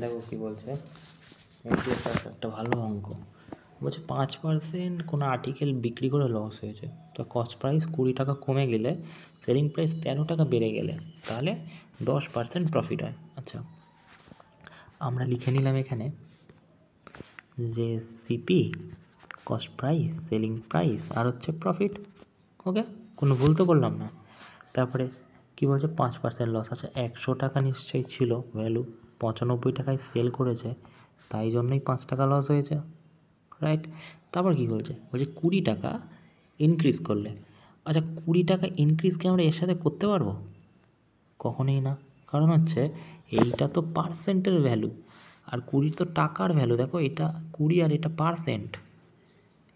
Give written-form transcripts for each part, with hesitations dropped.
দেখো কি বলছে, একটা ভালো অঙ্ক বলছে 5% কোনো আর্টিকেল বিক্রি করে লস হয়েছে, তো কস্ট প্রাইস 20 টাকা কমে গেলে সেলিং প্রাইস 13 টাকা বেড়ে গেলে তাহলে 10% প্রফিট হয়। আচ্ছা, আমরা লিখে নিলাম এখানে যে CP cost price, selling price আর হচ্ছে প্রফিট। ওকে, কোনো ভুল তো করলাম না। তারপরে কি বলছে 5% লস। আচ্ছা, 100 টাকা নিশ্চয়ই ছিল ভ্যালু, 95 টাকায় সেল করেছে, তাই জন্যই 5 টাকা লস হয়েছে, রাইট। তারপর কি বলছে, 20 টাকা ইনক্রিজ করলে। আচ্ছা, 20 টাকা ইনক্রিজ কি আমরা এর সাথে করতে পারবো? কখনোই না, কারণ হচ্ছে এইটা তো পার্সেন্টের ভ্যালু আর 20 তো টাকার ভ্যালু। দেখো এটা 20 আর এটা পার্সেন্ট,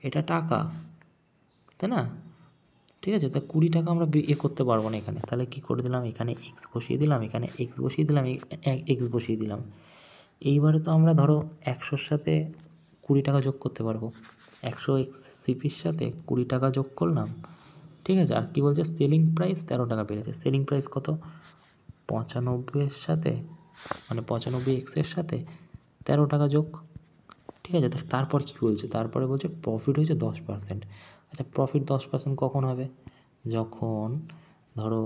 এটা টাকা, তাই না? ঠিক আছে, তা 20 টাকা আমরা করতে পারবো না এখানে। তাহলে কি করে দিলাম, এখানে এক্স বসিয়ে দিলাম, এখানে এক্স বসিয়ে দিলাম, এক্স বসিয়ে দিলাম। এইবারে তো আমরা ধরো 100-র সাথে 20 টাকা যোগ করতে পারবো। 100 এক্স সিপির সাথে 20 টাকা যোগ করলাম, ঠিক আছে। আর কি বলছে, সেলিং প্রাইস 13 টাকা বেড়েছে। সেলিং প্রাইস কত, 95-এর সাথে মানে 95 এক্সের সাথে 13 টাকা যোগ, ঠিক আছে। তারপর কি বলছে, তারপরে বলছে প্রফিট হয়েছে 10%। আচ্ছা, প্রফিট 10% কখন হবে, যখন ধরো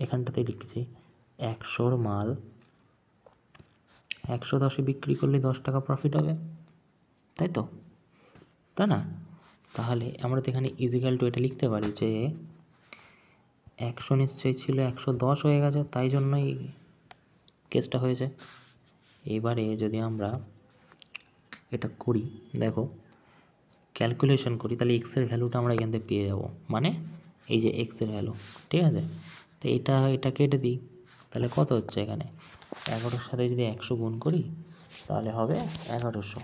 এখানটাতে লিখছি 100-র মাল 110-এ বিক্রি করলে 10 টাকা প্রফিট হবে, তাই তো, তাই না? তাহলে আমরা তো এখানে ইজিক্যাল টু এটা লিখতে পারি যে 100 নিশ্চয়ই ছিল 110 হয়ে গেছে, তাই জন্যই কেসটা হয়েছে। এইবারে যদি আমরা এটা করি, দেখো ক্যালকুলেশন করি, তাহলে এক্সের ভ্যালুটা আমরা এখান থেকে পেয়ে যাবো, মানে এই যে এক্সের ভ্যালু, ঠিক আছে। তো এটা কেটে দিই, তাহলে কত হচ্ছে এখানে 11-র সাথে যদি 100 গুণ করি তাহলে হবে 1100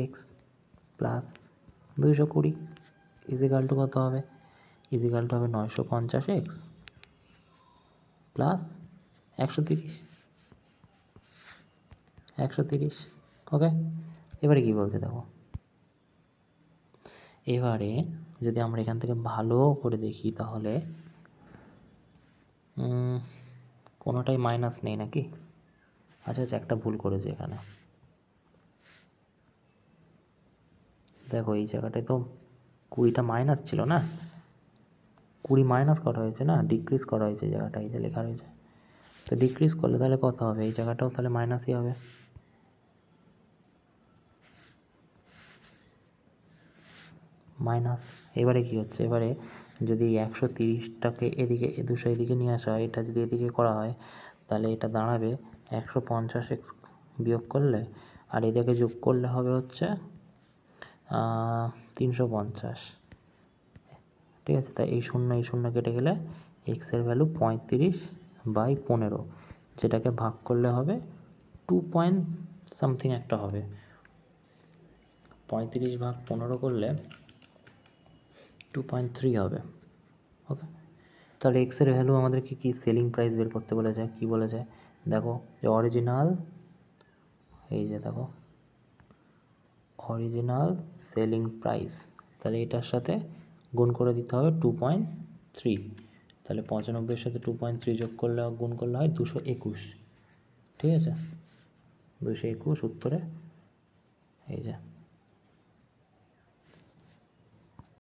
এক্স প্লাস 220 ইজিক্যাল টু কত হবে, ইজিক্যাল টু হবে 950 এক্স প্লাস 130। ওকে, এবারে কি বলছে দেখো, এবারে যদি আমরা এখান থেকে ভালো করে দেখি তাহলে কোনোটাই মাইনাস নেই নাকি? আচ্ছা, একটা ভুল করেছে এখানে, দেখো এই জায়গাটায় তো 20টা মাইনাস ছিল না, 20 মাইনাস করা হয়েছে না, ডিক্রিজ করা হয়েছে এই জায়গাটা, এই যে লেখা রয়েছে। তো ডিক্রিজ করলে তাহলে কত হবে, এই জায়গাটাও তাহলে মাইনাসই হবে। মাইনাস, এবারে কি হচ্ছে, এবারে যদি 130টাকে এদিকে 200 এদিকে নিয়ে আসা হয়, এটা যদি এদিকে করা হয় তাহলে এটা দাঁড়াবে 150 এক্স বিয়োগ করলে, আর এদিকে যোগ করলে হবে হচ্ছে 350, ঠিক আছে। তাই এই শূন্য কেটে গেলে এক্সের ভ্যালু 35/15, যেটাকে ভাগ করলে হবে 2 পয়েন্ট সামথিং একটা হবে, 35/15 করলে 2.3 হবে। ওকে, তাহলে এক্সের ভ্যালু আমাদেরকে কি সেলিং প্রাইস বের করতে বলেছে, কি বলেছে দেখো, যে অরিজিনাল, এই যে দেখো অরিজিনাল সেলিং প্রাইস, তাহলে এটার সাথে গুণ করে দিতে হবে 2.3, তাহলে 95-এর সাথে 2.3 যোগ করলে গুণ করলে হয় 221, ঠিক আছে, 221 উত্তরে এই যে।